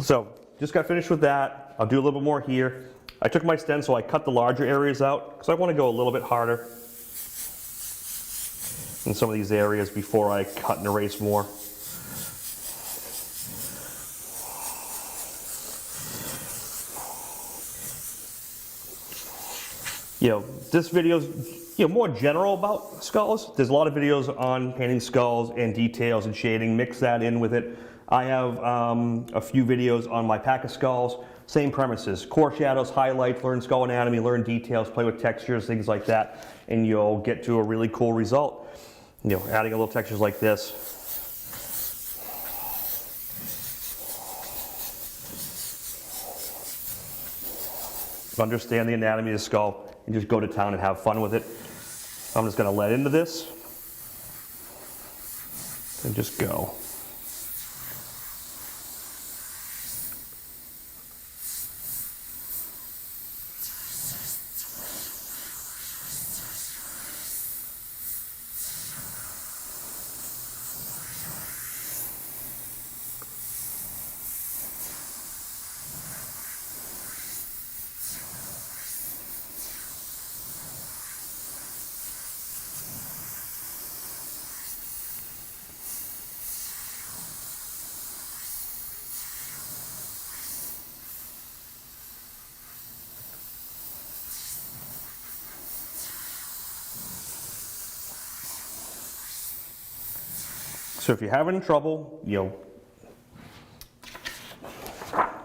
So just got finished with that. I'll do a little bit more here. I took my stencil, I cut the larger areas out because I want to go a little bit harder in some of these areas before I cut and erase more. This video's more general about skulls. There's a lot of videos on painting skulls and details and shading. Mix that in with it. I have a few videos on my pack of skulls. Same premises: core shadows, highlights, learn skull anatomy, learn details, play with textures, things like that, and you'll get to a really cool result. Adding a little textures like this. Understand the anatomy of the skull and just go to town and have fun with it. I'm just going to let into this and just go. So if you're having trouble,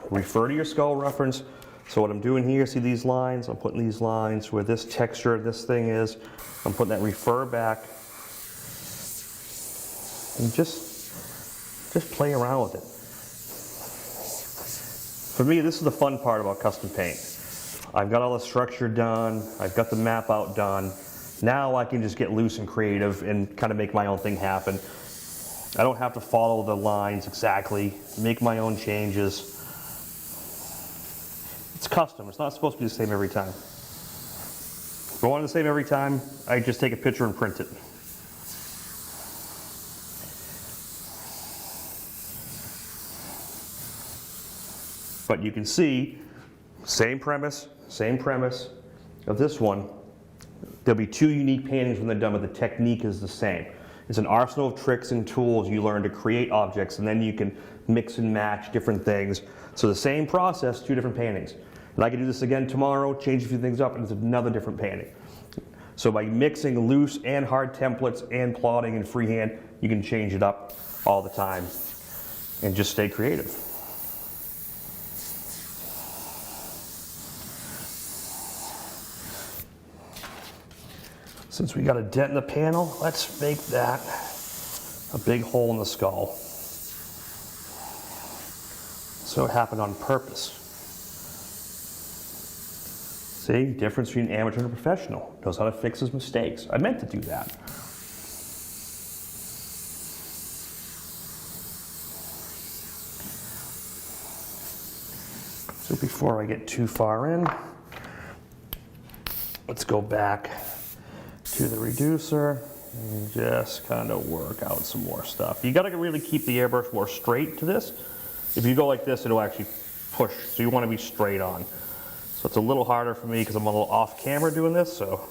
refer to your skull reference. So what I'm doing here, see these lines? I'm putting these lines where this texture, this thing is. I'm putting that refer back. And just play around with it. For me, this is the fun part about custom paint. I've got all the structure done. I've got the map out done. Now I can just get loose and creative and kind of make my own thing happen. I don't have to follow the lines exactly, make my own changes. It's custom, it's not supposed to be the same every time. If I want it the same every time, I just take a picture and print it. But you can see, same premise of this one. There'll be two unique paintings when they're done, but the technique is the same. It's an arsenal of tricks and tools you learn to create objects, and then you can mix and match different things. So the same process, two different paintings. And I can do this again tomorrow, change a few things up, and it's another different painting. So by mixing loose and hard templates and plotting and freehand, you can change it up all the time and just stay creative. Since we got a dent in the panel, let's make that a big hole in the skull. So it happened on purpose. See, difference between amateur and a professional. Knows how to fix his mistakes. I meant to do that. So before I get too far in, let's go back to the reducer and just kind of work out some more stuff. You got to really keep the airbrush more straight to this. If you go like this, it'll actually push, so you want to be straight on. So it's a little harder for me because I'm a little off camera doing this, so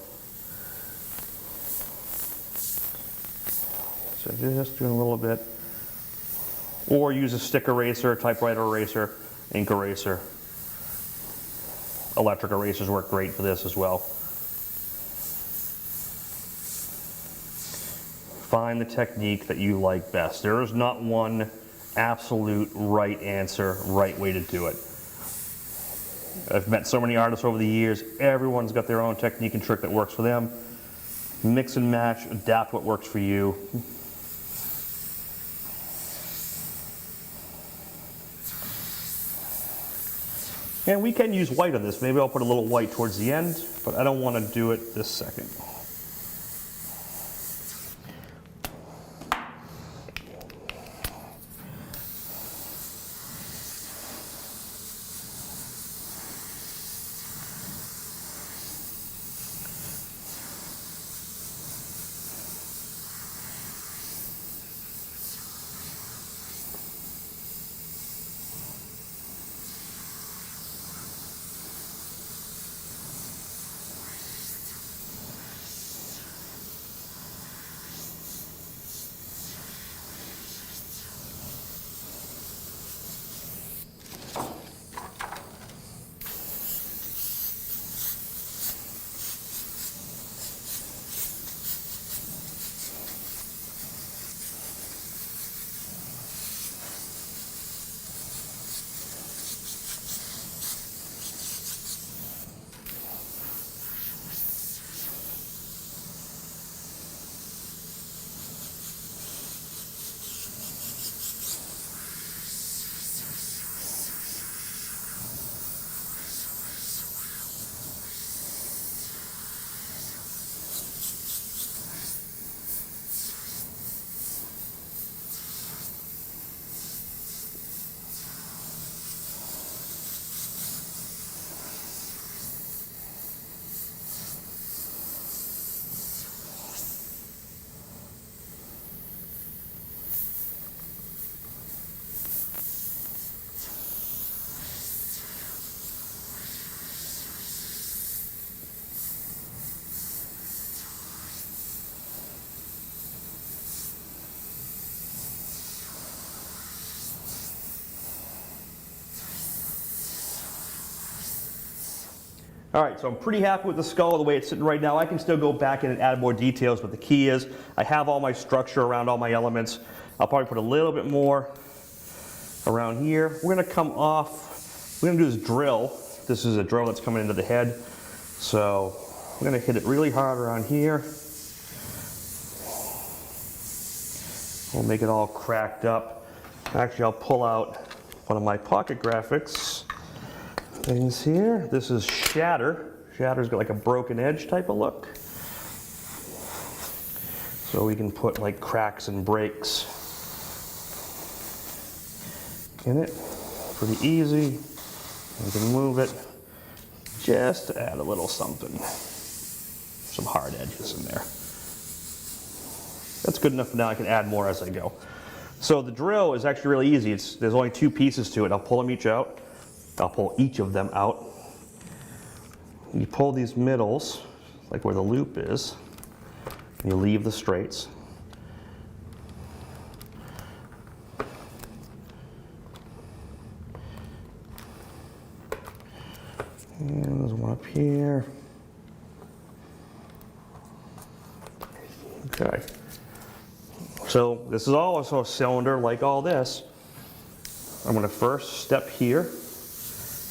just doing a little bit. Or use a stick eraser, typewriter eraser, ink eraser. Electric erasers work great for this as well. Find the technique that you like best. There is not one absolute right answer, right way to do it. I've met so many artists over the years. Everyone's got their own technique and trick that works for them. Mix and match, adapt what works for you. And we can use white on this. Maybe I'll put a little white towards the end, but I don't want to do it this second. All right, so I'm pretty happy with the skull the way it's sitting right now. I can still go back in and add more details, but the key is I have all my structure around all my elements. I'll probably put a little bit more around here. We're gonna come off, we're gonna do this drill. This is a drill that's coming into the head. So we're gonna hit it really hard around here. We'll make it all cracked up. Actually, I'll pull out one of my Pocket Graphics things here. This is Shatter. Shatter's got like a broken edge type of look. So we can put like cracks and breaks in it. Pretty easy. We can move it just to add a little something. Some hard edges in there. That's good enough for now. I can add more as I go. So the drill is actually really easy. There's only 2 pieces to it. I'll pull them each out. I'll pull each of them out. You pull these middles, like where the loop is, and you leave the straights. And there's one up here. Okay. So this is also a cylinder like all this. I'm going to first step here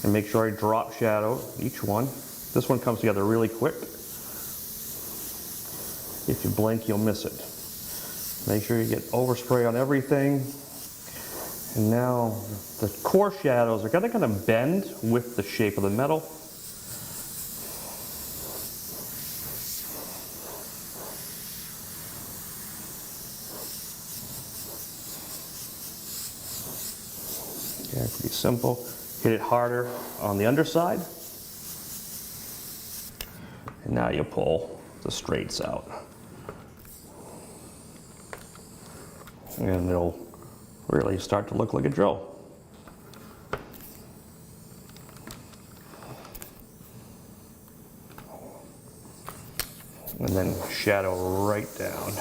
and make sure I drop shadow each one. This one comes together really quick. If you blink, you'll miss it. Make sure you get overspray on everything. And now the core shadows are going to kind of bend with the shape of the metal. Okay, pretty simple. Hit it harder on the underside. And now you pull the straights out. And it'll really start to look like a drill. And then shadow right down.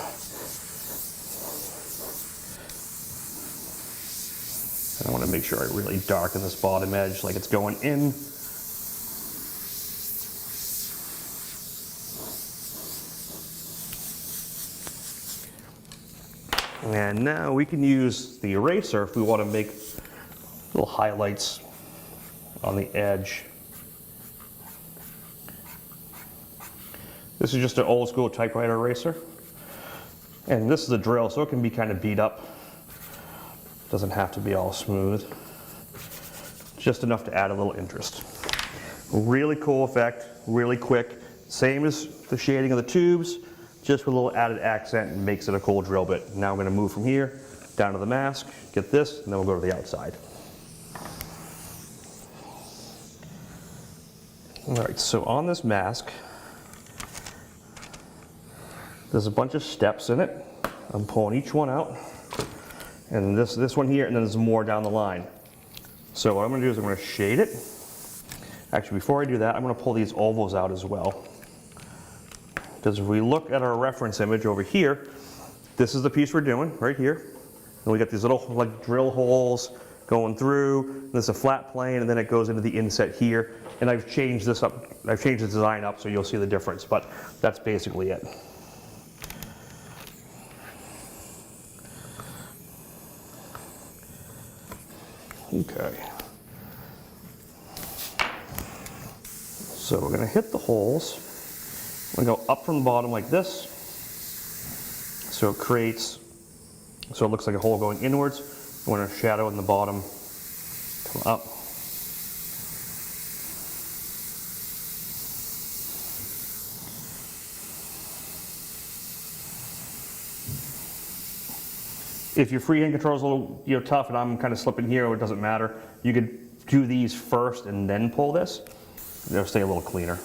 And I want to make sure I really darken this bottom edge like it's going in. And now we can use the eraser if we want to make little highlights on the edge. This is just an old school typewriter eraser. And this is a drill, so it can be kind of beat up. Doesn't have to be all smooth. Just enough to add a little interest. Really cool effect, really quick. Same as the shading of the tubes, just with a little added accent and makes it a cool drill bit. Now I'm going to move from here down to the mask, get this, and then we'll go to the outside. All right, so on this mask, there's a bunch of steps in it. I'm pulling each one out. And this one here, and then there's more down the line. So what I'm going to do is I'm going to shade it. Actually, before I do that, I'm going to pull these ovals out as well. Because if we look at our reference image over here, this is the piece we're doing right here. And we got these little like drill holes going through. There's a flat plane, and then it goes into the inset here. And I've changed this up. I've changed the design up so you'll see the difference. But that's basically it. Okay. So we're going to hit the holes. We're going to go up from the bottom like this. So it creates, so it looks like a hole going inwards. We're going to shadow in the bottom, come up. If your freehand control is a little tough and I'm kind of slipping here, it doesn't matter. You could do these first and then pull this. It'll stay a little cleaner. Okay,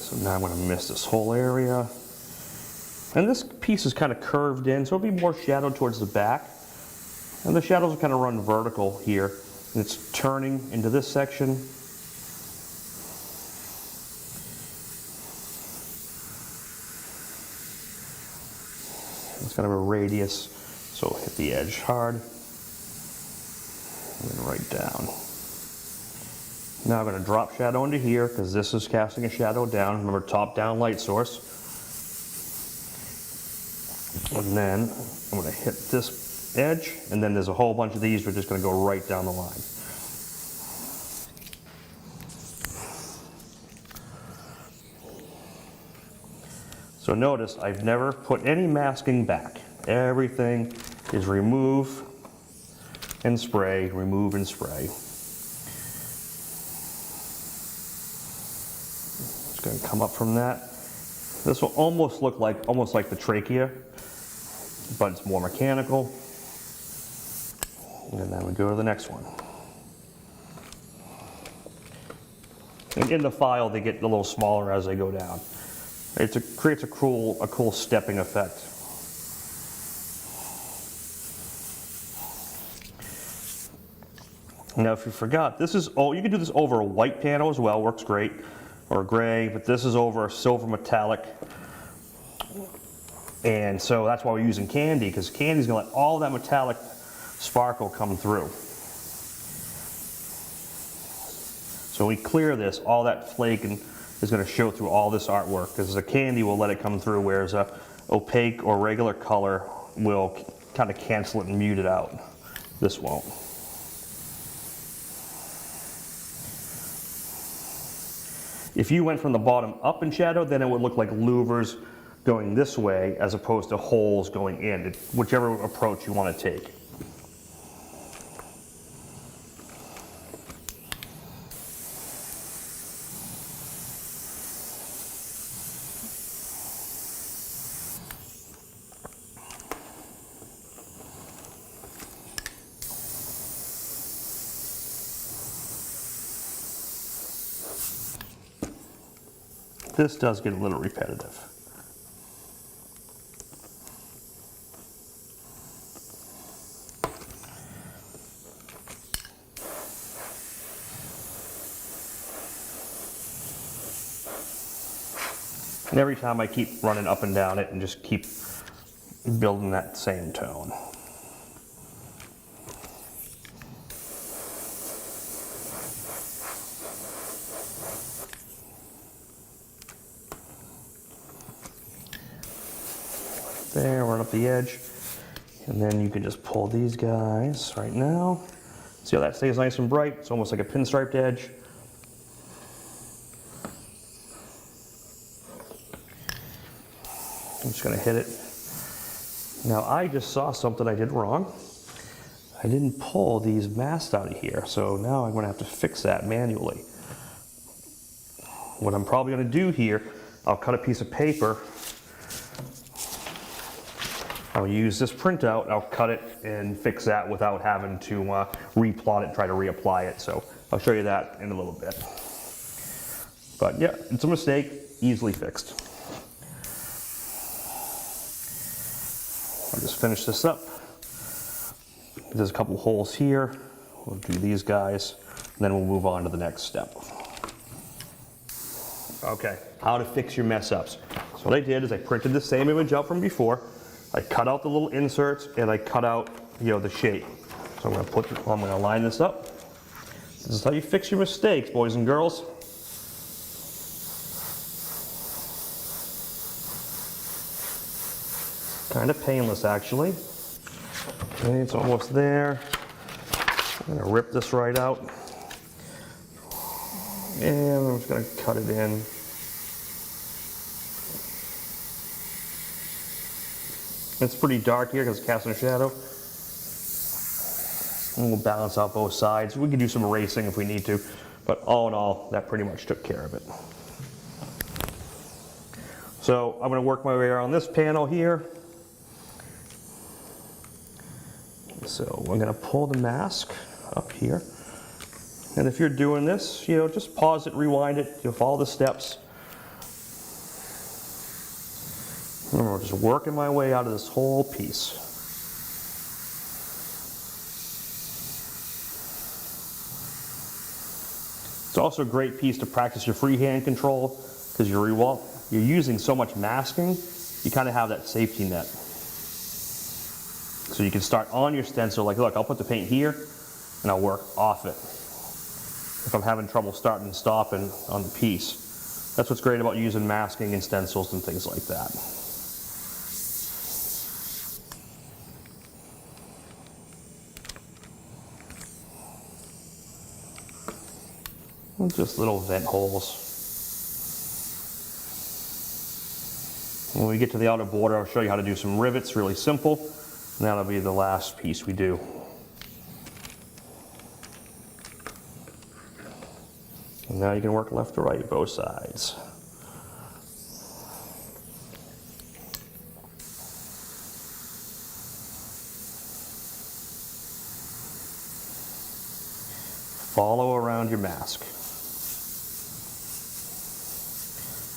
so now I'm going to mist this whole area. And this piece is kind of curved in, so it'll be more shadowed towards the back. And the shadows will kind of run vertical here. And it's turning into this section. It's kind of a radius, so hit the edge hard. And right down. Now I'm going to drop shadow into here because this is casting a shadow down. Remember, top-down light source. And then I'm going to hit this edge, and then there's a whole bunch of these. We're just going to go right down the line. So notice I've never put any masking back. Everything is remove and spray, remove and spray. It's going to come up from that. This will almost look like the trachea, but it's more mechanical. And then we go to the next one. And in the file, they get a little smaller as they go down. It creates a cool stepping effect. Now, if you forgot, this is you can do this over a white panel as well, works great, or gray, but this is over a silver metallic. And so that's why we're using candy, because candy's gonna let all that metallic sparkle come through. So when we clear this, all that flaking is going to show through all this artwork, because the candy will let it come through, whereas a opaque or regular color will kind of cancel it and mute it out. This won't. If you went from the bottom up in shadow, then it would look like louvers going this way as opposed to holes going in, whichever approach you want to take. This does get a little repetitive. And every time I keep running up and down it and just keep building that same tone. There, run up the edge, and then you can just pull these guys right now. See how that stays nice and bright? It's almost like a pinstriped edge. I'm just going to hit it. Now I just saw something I did wrong. I didn't pull these masks out of here, so now I'm going to have to fix that manually. What I'm probably going to do here, I'll cut a piece of paper. I'll use this printout, I'll cut it and fix that without having to replot it and try to reapply it. So I'll show you that in a little bit. But yeah, it's a mistake, easily fixed. I'll just finish this up. There's a couple holes here. We'll do these guys, and then we'll move on to the next step. Okay, how to fix your mess ups. So what I did is I printed the same image out from before. I cut out the little inserts and I cut out, the shape. So I'm going to line this up. This is how you fix your mistakes, boys and girls. Kind of painless, actually. Okay, it's almost there. I'm going to rip this right out. And I'm just going to cut it in. It's pretty dark here because it's casting a shadow. And we'll balance out both sides. We can do some erasing if we need to, but all in all, that pretty much took care of it. So I'm going to work my way around this panel here. So I'm going to pull the mask up here. And if you're doing this, just pause it, rewind it, follow the steps. Remember, just working my way out of this whole piece. It's also a great piece to practice your freehand control because you're using so much masking, you kind of have that safety net. So you can start on your stencil, like look, I'll put the paint here, and I'll work off it if I'm having trouble starting and stopping on the piece. That's what's great about using masking and stencils and things like that. And just little vent holes. When we get to the outer border, I'll show you how to do some rivets, really simple. And that'll be the last piece we do. And now you can work left to right, both sides. Follow around your mask.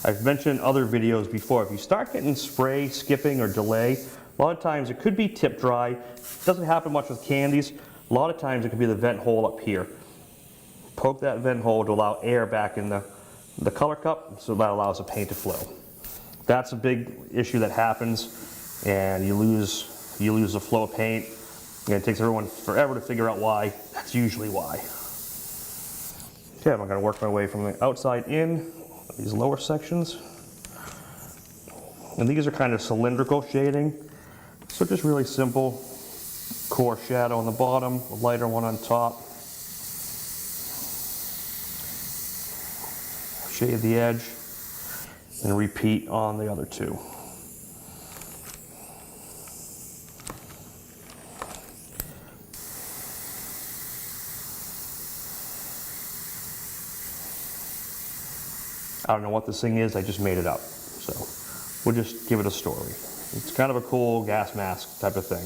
I've mentioned in other videos before, if you start getting spray, skipping, or delay, a lot of times it could be tip dry. It doesn't happen much with candies. A lot of times it could be the vent hole up here. Poke that vent hole to allow air back in the color cup, so that allows the paint to flow. That's a big issue that happens, and you lose the flow of paint, and it takes everyone forever to figure out why. That's usually why. Okay, I'm going to work my way from the outside in, these lower sections. And these are kind of cylindrical shading, so just really simple core shadow on the bottom, a lighter one on top. Shade the edge, and repeat on the other two. I don't know what this thing is, I just made it up. So we'll just give it a story. It's kind of a cool gas mask type of thing.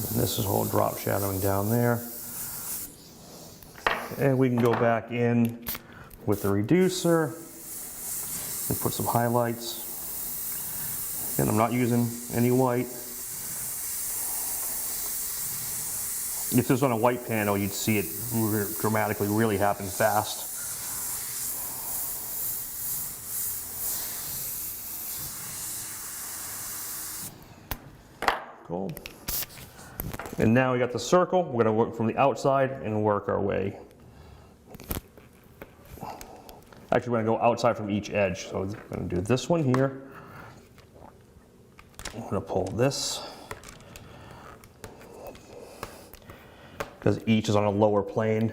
And this is all drop shadowing down there. And we can go back in with the reducer and put some highlights. And I'm not using any white. If this was on a white panel, you'd see it dramatically really happen fast. Cool. And now we got the circle. We're going to work from the outside and work our way. Actually, we're going to go outside from each edge. So I'm going to do this one here. I'm going to pull this, because each is on a lower plane.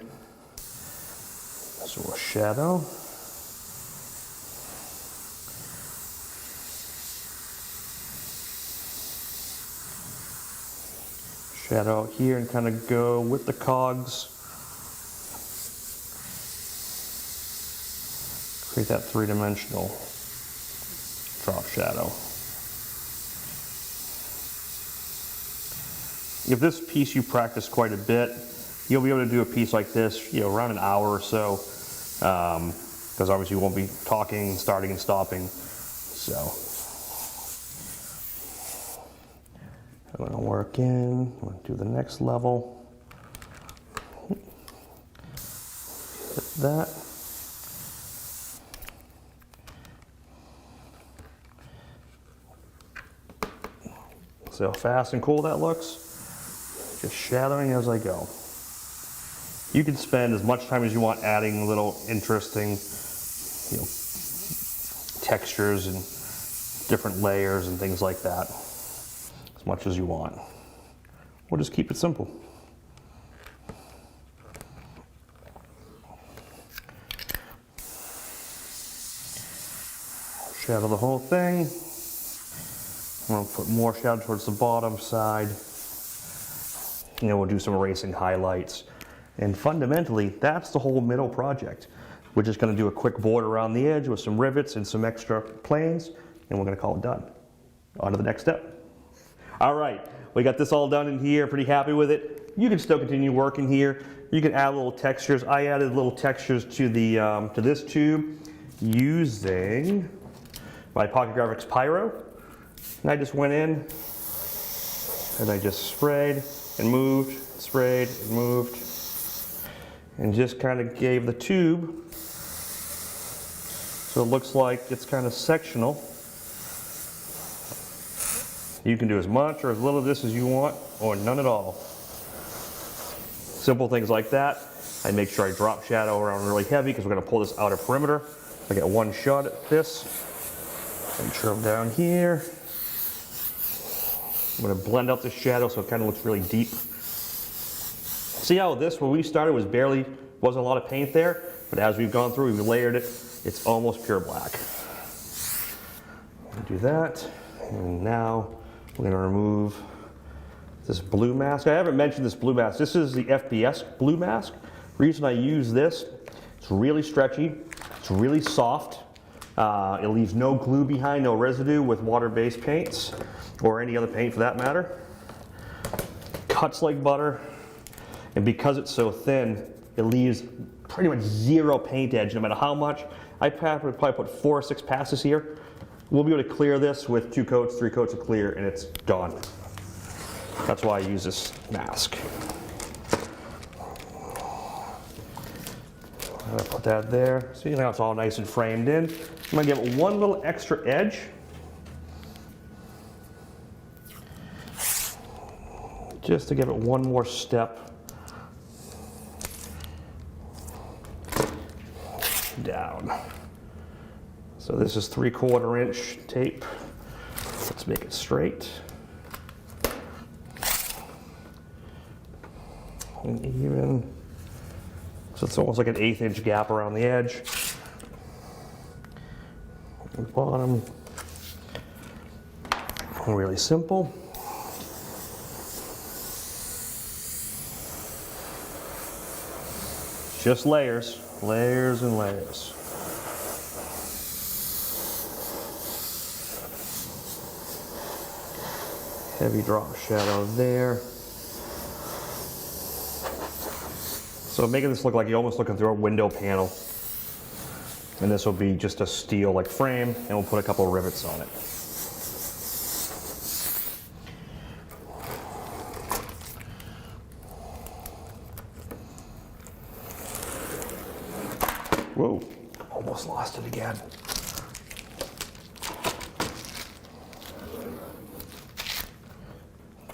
So we'll shadow. Shadow out here and kind of go with the cogs. Create that three-dimensional drop shadow. If this piece you practice quite a bit, you'll be able to do a piece like this, around an hour or so, because obviously you won't be talking, starting and stopping. So I'm going to work in, I'm going to do the next level. Hit that. See how fast and cool that looks? Just shadowing as I go. You can spend as much time as you want adding little interesting, textures and different layers and things like that, as much as you want. We'll just keep it simple. Shadow the whole thing. I'm going to put more shadow towards the bottom side. We'll do some erasing highlights. And fundamentally, that's the whole middle project. We're just going to do a quick border around the edge with some rivets and some extra planes, and we're going to call it done. On to the next step. All right, we got this all done in here, pretty happy with it. You can still continue working here. You can add little textures. I added little textures to the to this tube using my Pocket Graphics Pyro. And I just went in and I just sprayed and moved, sprayed and moved. and just kind of gave the tube so it looks like it's kind of sectional. You can do as much or as little of this as you want, or none at all. Simple things like that. I make sure I drop shadow around really heavy because we're going to pull this outer perimeter. I get one shot at this. Make sure I'm down here. I'm going to blend out the shadow so it kind of looks really deep. See how this, when we started, wasn't a lot of paint there, but as we've gone through, we've layered it, it's almost pure black. Do that, and now we're going to remove this blue mask. I haven't mentioned this blue mask. This is the FPS blue mask. Reason I use this, it's really stretchy, it's really soft. It leaves no glue behind, no residue with water-based paints, or any other paint for that matter. Cuts like butter, and because it's so thin, it leaves pretty much zero paint edge, no matter how much. I would probably put 4 or 6 passes here. We'll be able to clear this with 2 coats, 3 coats of clear, and it's gone. That's why I use this mask. I'm gonna put that there. See, now it's all nice and framed in. I'm gonna give it one little extra edge. Just to give it one more step down. So this is 3/4 inch tape. Let's make it straight. And even. So it's almost like an 1/8 inch gap around the edge. The bottom. Really simple. Just layers, layers and layers. Heavy drop shadow there. So making this look like you're almost looking through a window panel. And this will be just a steel like frame, and we'll put a couple of rivets on it. Whoa, almost lost it again.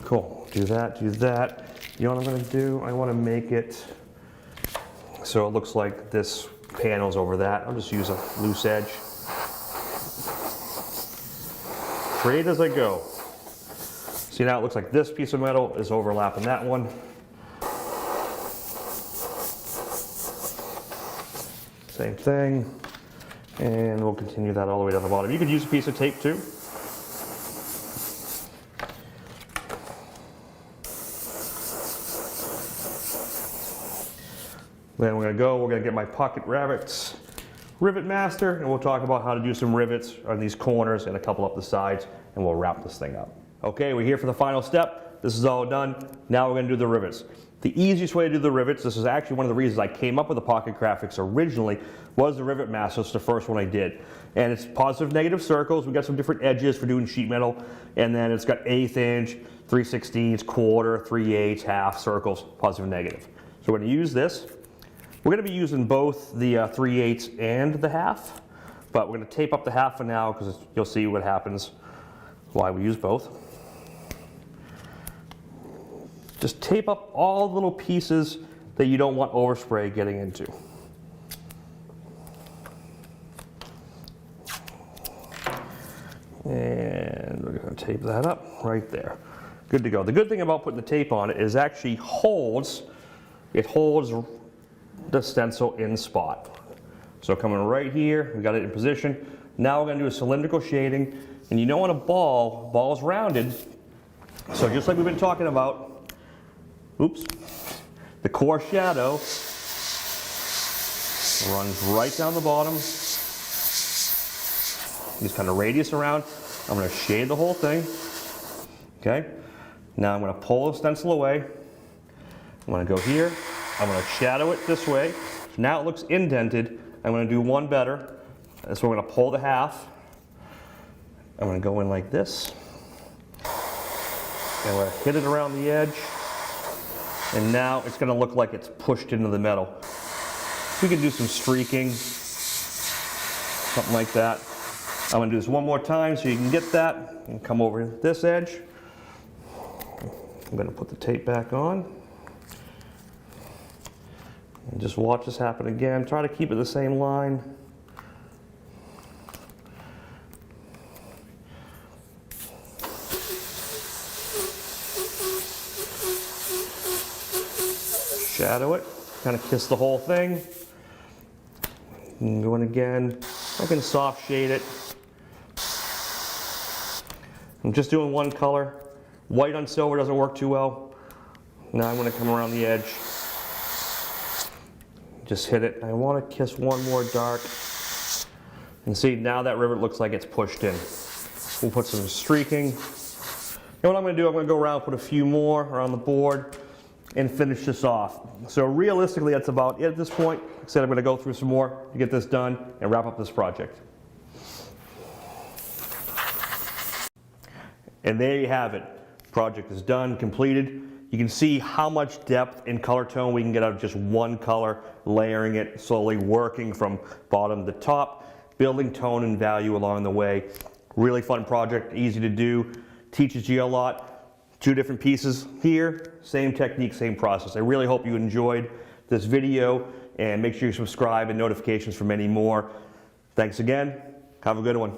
Cool, do that, do that. You know what I'm gonna do? I wanna make it so it looks like this panel's over that. I'll just use a loose edge. Trade as I go. See, now it looks like this piece of metal is overlapping that one. Same thing. And we'll continue that all the way down the bottom. You could use a piece of tape too. Then we're gonna get my Pocket Rivets Rivet Master, and we'll talk about how to do some rivets on these corners and a couple up the sides, and we'll wrap this thing up. Okay, we're here for the final step. This is all done. Now we're gonna do the rivets. The easiest way to do the rivets, this is actually one of the reasons I came up with the Pocket Graphics originally, was the Rivet Master. It's the first one I did. And it's positive, negative circles. We got some different edges for doing sheet metal, and then it's got 1/8 inch, 3/16, quarter, 3/8, half circles, positive and negative. So we're gonna use this. We're going to be using both the 3/8 and the half, but we're going to tape up the half for now because you'll see what happens why we use both. Just tape up all the little pieces that you don't want overspray getting into. And we're going to tape that up right there. Good to go. The good thing about putting the tape on it is it actually holds the stencil in spot. So coming right here, we got it in position. Now we're going to do a cylindrical shading, and you know on a ball's rounded, so just like we've been talking about, oops, the core shadow runs right down the bottom. Just kind of radius around. I'm going to shade the whole thing. Okay. Now I'm going to pull the stencil away. I'm going to go here. I'm going to shadow it this way. Now it looks indented. I'm going to do one better. So we're going to pull the half. I'm going to go in like this. And we're going to hit it around the edge. And now it's going to look like it's pushed into the metal. We can do some streaking, something like that. I'm going to do this one more time so you can get that, and come over this edge. I'm going to put the tape back on. And just watch this happen again. Try to keep it the same line. Shadow it, kind of kiss the whole thing. And go in again. I can soft shade it. I'm just doing one color. White on silver doesn't work too well. Now I'm going to come around the edge. Just hit it. I want to kiss one more dark. And see, now that rivet looks like it's pushed in. We'll put some streaking. And what I'm going to do, I'm going to go around, put a few more around the board, and finish this off. So realistically, that's about it at this point. Like I said, I'm going to go through some more to get this done and wrap up this project. And there you have it. Project is done, completed. You can see how much depth and color tone we can get out of just one color, layering it, slowly working from bottom to top, building tone and value along the way. Really fun project, easy to do, teaches you a lot. 2 different pieces here, same technique, same process. I really hope you enjoyed this video, and make sure you subscribe and notifications for many more. Thanks again. Have a good one.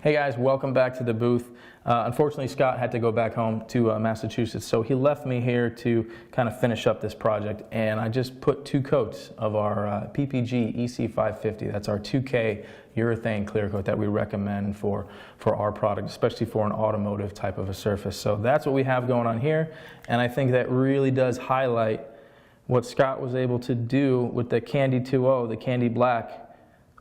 Hey guys, welcome back to the booth. Unfortunately, Scott had to go back home to Massachusetts, so he left me here to kind of finish up this project, and I just put 2 coats of our PPG EC550. That's our 2K urethane clear coat that we recommend for our product, especially for an automotive type of a surface. So that's what we have going on here, and I think that really does highlight what Scott was able to do with the Candy 2.0, the Candy Black,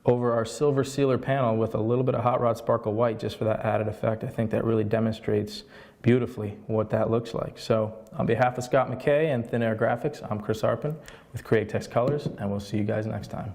over our silver sealer panel with a little bit of Hot Rod Sparkle White just for that added effect. I think that really demonstrates beautifully what that looks like. So on behalf of Scott McKay and Thin Air Graphics, I'm Chris Arpin with Createx Colors, and we'll see you guys next time.